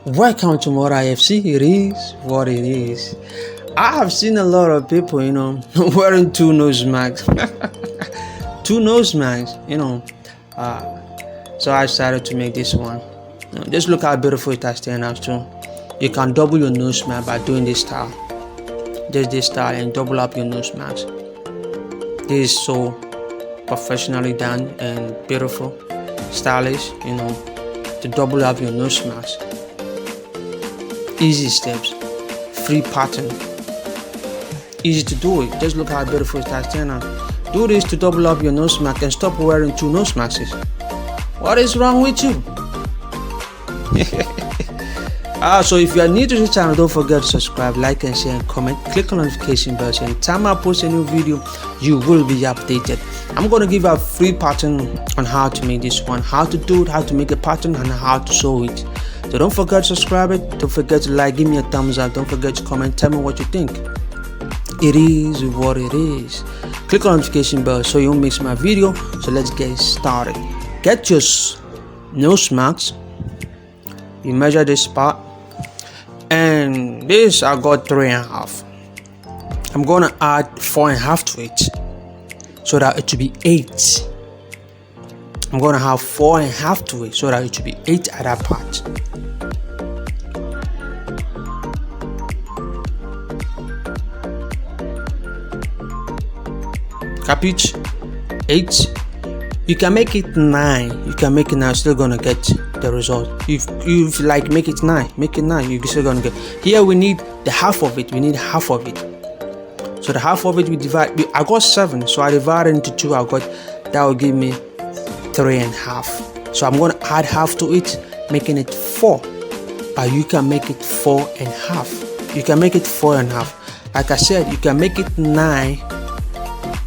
Welcome to more IFC. It is what it is. I have seen a lot of people, wearing two nose masks. Two nose masks, So I decided to make this one. Just look how beautiful it has turned out too. You can double your nose mask by doing this style. Just this style and double up your nose mask. This is so professionally done and beautiful, stylish, to double up your nose mask. Easy steps, free pattern, easy to do it. Just look how beautiful it has turned out. Do this to double up your nose mask and stop wearing two nose masks. What is wrong with you? So if you are new to this channel, don't forget to subscribe, like and share and comment. Click on the notification bell so anytime I post a new video, you will be updated. I'm going to give a free pattern on how to make this one, how to do it, how to make a pattern, and how to sew it. So don't forget to subscribe it, don't forget to like, give me a thumbs up, don't forget to comment, tell me what you think. It is what it is. Click on the notification bell so you don't miss my video. So let's get started. Get your nose marks. You measure this part. And this I got 3.5. I'm gonna add 4.5 to it so that it will be 8. I'm gonna have 4.5 to it so that it will be 8 at that part. Capiche? 8. You can make it 9. You can make it 9. Still gonna get the result. If like make it 9, make it 9. You're still gonna get. Here we need the half of it. We need half of it. So the half of it we divide. I got 7, so I divide it into 2. That will give me 3.5. So I'm gonna add half to it, making it 4. But you can make it 4.5. You can make it 4.5. Like I said, you can make it 9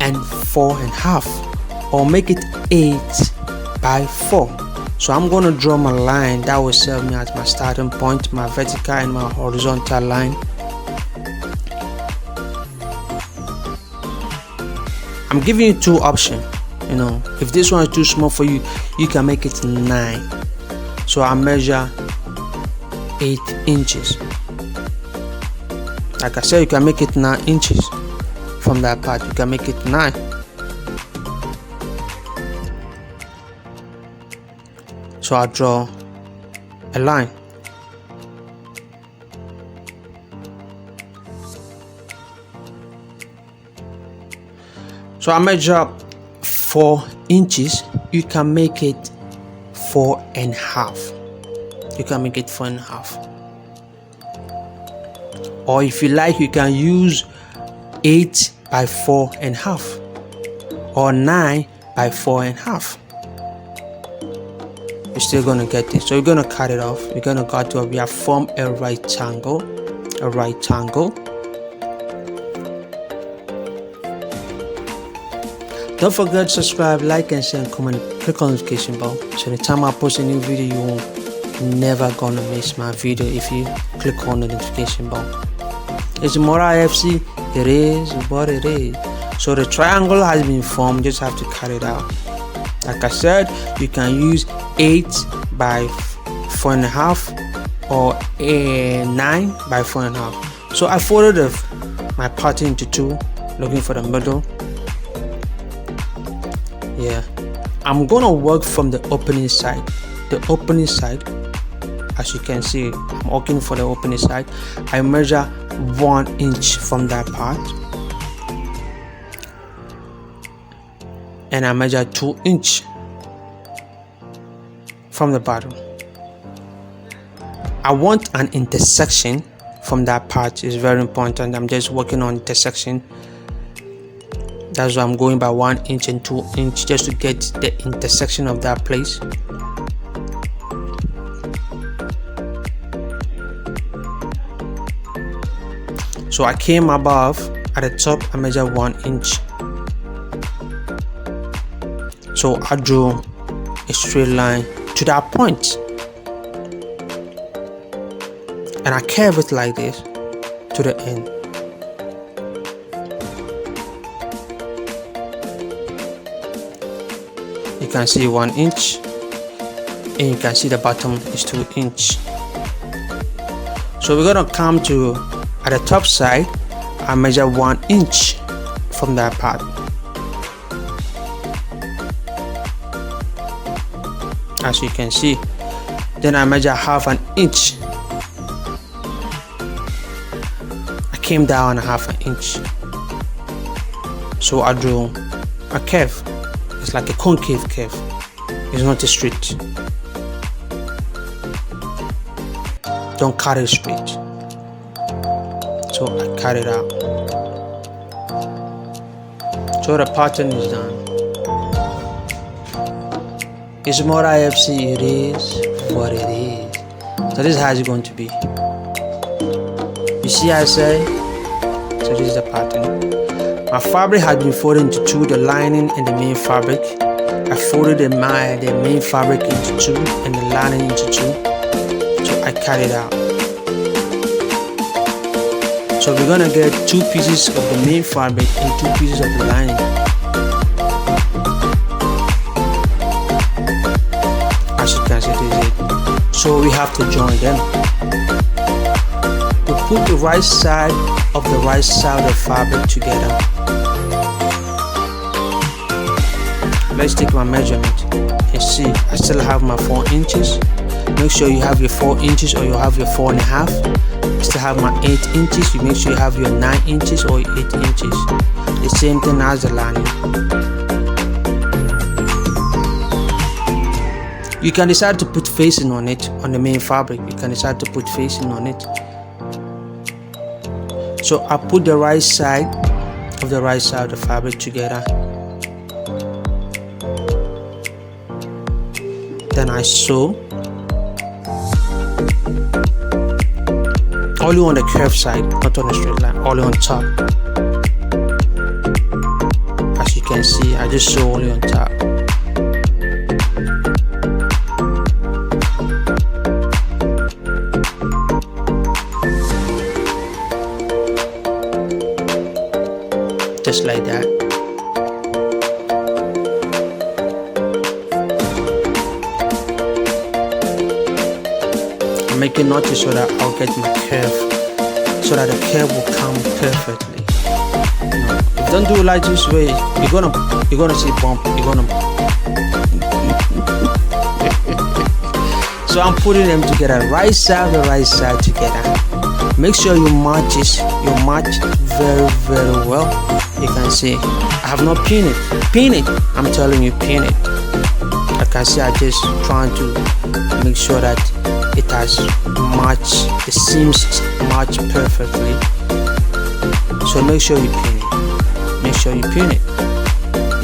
and 4.5, or make it 8 by 4. So I'm going to draw my line that will serve me as my starting point, my vertical and my horizontal line. I'm giving you 2 options. If this one is too small for you, you can make it 9. So I measure 8 inches. Like I said, you can make it 9 inches. From that part, you can make it 9. So I draw a line. So I measure 4 inches. You can make it 4.5. You can make it 4.5. Or if you like, you can use 8 by 4.5 or 9 by 4.5. You're still gonna get this. So you're gonna cut it off. You're gonna cut it off. We have formed a right angle. A right angle. Don't forget to subscribe, like and share and comment. Click on the notification bell so the time I post a new video, you won't never gonna miss my video if you click on the notification bell. It's more IFC. It is what it is. So the triangle has been formed. Just have to cut it out. Like I said, you can use 8 by 4.5 or 9 by 4.5. So I folded my pattern into 2, looking for the middle. Yeah, I'm gonna work from the opening side. The opening side, as you can see, I'm working for the opening side. I measure 1 inch from that part, and I measure 2 inches from the bottom. I want an intersection from that part. Is very important. I'm just working on intersection. That's why I'm going by 1 inch and 2 inches, just to get the intersection of that place. So I came above. At the top, I measure 1 inch. So I drew a straight line to that point, and I curve it like this to the end. You can see 1 inch, and you can see the bottom is 2 inch. So we're gonna come to at the top side. I measure 1 inch from that part. As you can see, then I measure 1/2 inch. I came down 1/2 inch. So I drew a curve. It's like a concave curve. It's not a straight. Don't cut it straight. So I cut it out. So the pattern is done. It's more IFC, it is what it is. So this is how it's going to be. You see I say? So this is the pattern. My fabric has been folded into two, the lining and the main fabric. I folded the main fabric into two and the lining into two. So I cut it out. So we're gonna get 2 pieces of the main fabric and 2 pieces of the lining. As you can see, this is it. So we have to join them. We put the right side of the fabric together. Let's take my measurement and see. I still have my 4 inches. Make sure you have your 4 inches or you have your 4.5. I still have my 8 inches. You make sure you have your 9 inches or 8 inches. The same thing as the lining. You can decide to put facing on it, on the main fabric. You can decide to put facing on it. So I put the right side of the fabric together. Then I sew. Only on the curved side, not on the straight line, only on top. As you can see, I just sew only on top. Just like that. I'm making notches so that I'll get my curve, so that the curve will come perfectly. If you don't do it like this way, you're gonna see bump. So I'm putting them together, right side together. Make sure you match very, very well. You can see I have not pinned it. I'm telling you, pin it. I can see I just trying to make sure that it has matched, the seams match perfectly. So make sure you pin it.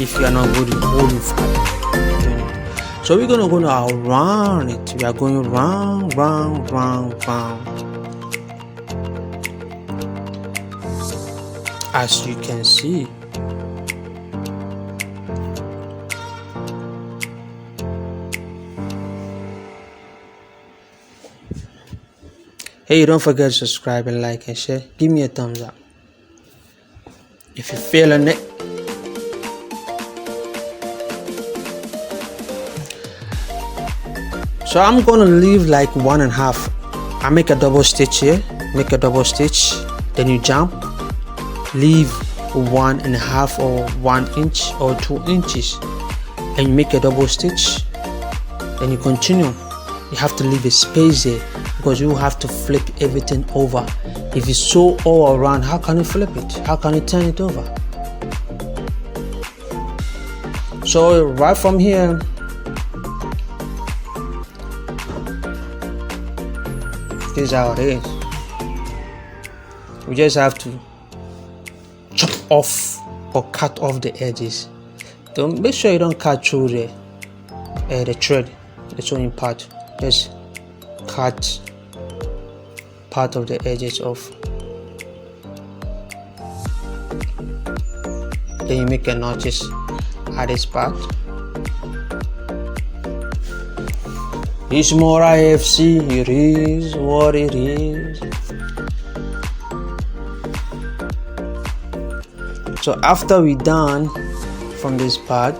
If you are not good at holding fabric, pin it. So we're gonna go around it. We are going round. As you can see. Hey, don't forget to subscribe and like and share. Give me a thumbs up if you're feeling it. So I'm gonna leave like 1.5. I make a double stitch here. Then you jump. Leave 1.5 or 1 inch or 2 inches, and you make a double stitch. Then you continue. You have to leave a space there because you have to flip everything over. If you sew all around, how can you flip it? How can you turn it over? So right from here, this is how it is. We just have to chop off or cut off the edges. Don't make sure you don't cut through the thread, the sewing part. Just cut part of the edges off. Then you make a notches at this part. It's more IFC, it is what it is. So after we done from this part,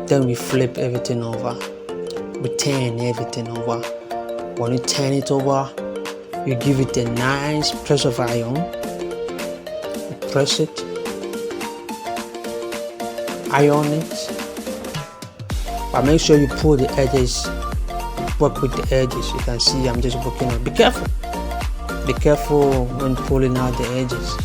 then we flip everything over. We turn everything over. When you turn it over, you give it a nice press of iron. You press it, iron it, but make sure you pull the edges, work with the edges. You can see I'm just working on. Be careful when pulling out the edges.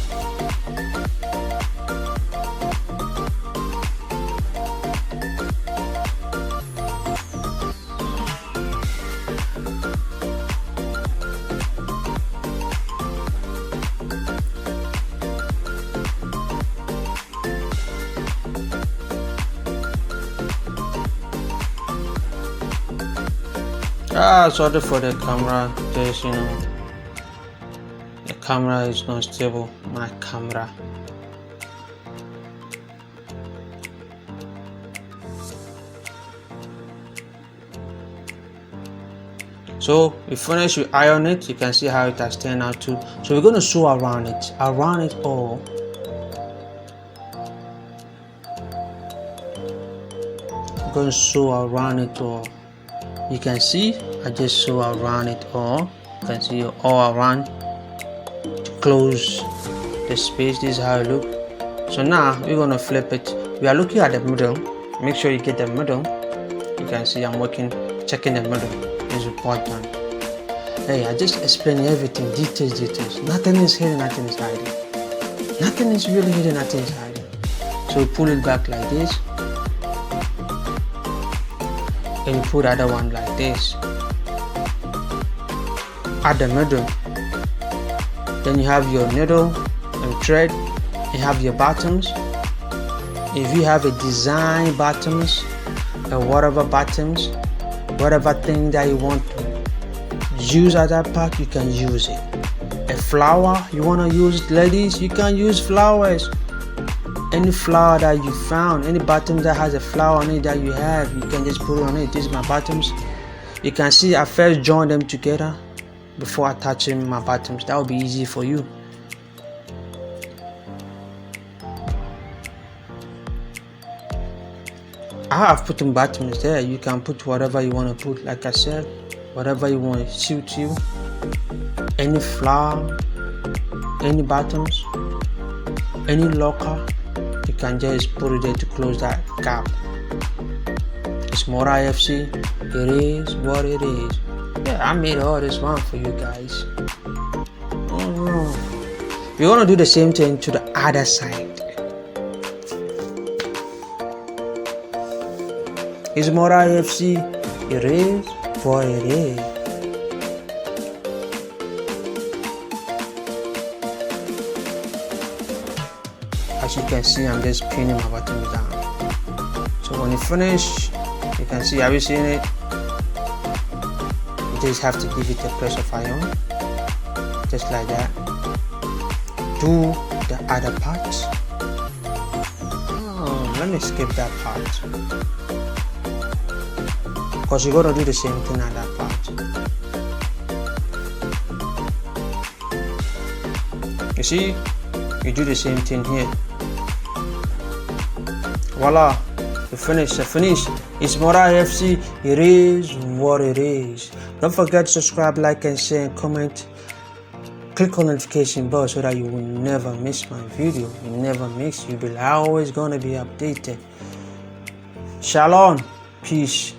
Sorry for the camera. There's, the camera is not stable. My camera. So we finish, we iron it. You can see how it has turned out too. So we're going to sew around it all. We're going to sew around it all. You can see I just sew around it all. You can see all around to close the space. This is how it looks. So now we're going to flip it. We are looking at the middle. Make sure you get the middle. You can see I'm checking the middle. This is important. Hey, I just explained everything, details. Nothing is hidden, nothing is hiding. Nothing is really hidden, nothing is hiding. So we pull it back like this. And you put the other one like this at the middle. Then you have your needle and thread. You have your bottoms. If you have a design bottoms or whatever bottoms, whatever thing that you want to use at that part, you can use it. A flower you want to use, ladies, you can use flowers. Any flower that you found, any bottom that has a flower on it that you have, you can just put it on it. These are my bottoms. You can see I first join them together before attaching my bottoms. That will be easy for you. I have put in bottoms there. You can put whatever you want to put. Like I said, whatever you want to suit you. Any flower, any bottoms, any locker. You can just put it there to close that gap. It's more IFC. It is what it is. Yeah, I made all this one for you guys. We're gonna do the same thing to the other side. It's more IFC. It is what it is. As you can see, I'm just pinning my bottoms down. So when you finish, you can see, have you seen it? You just have to give it a press of iron, just like that. Do the other part. Let me skip that part, because you're gonna do the same thing at that part. You see, you do the same thing here. Voila, you finish. It's more IFC. It is what it is. Don't forget to subscribe, like, and share, and comment. Click on notification bell so that you will never miss my video. You never miss. You'll be always gonna be updated. Shalom, peace.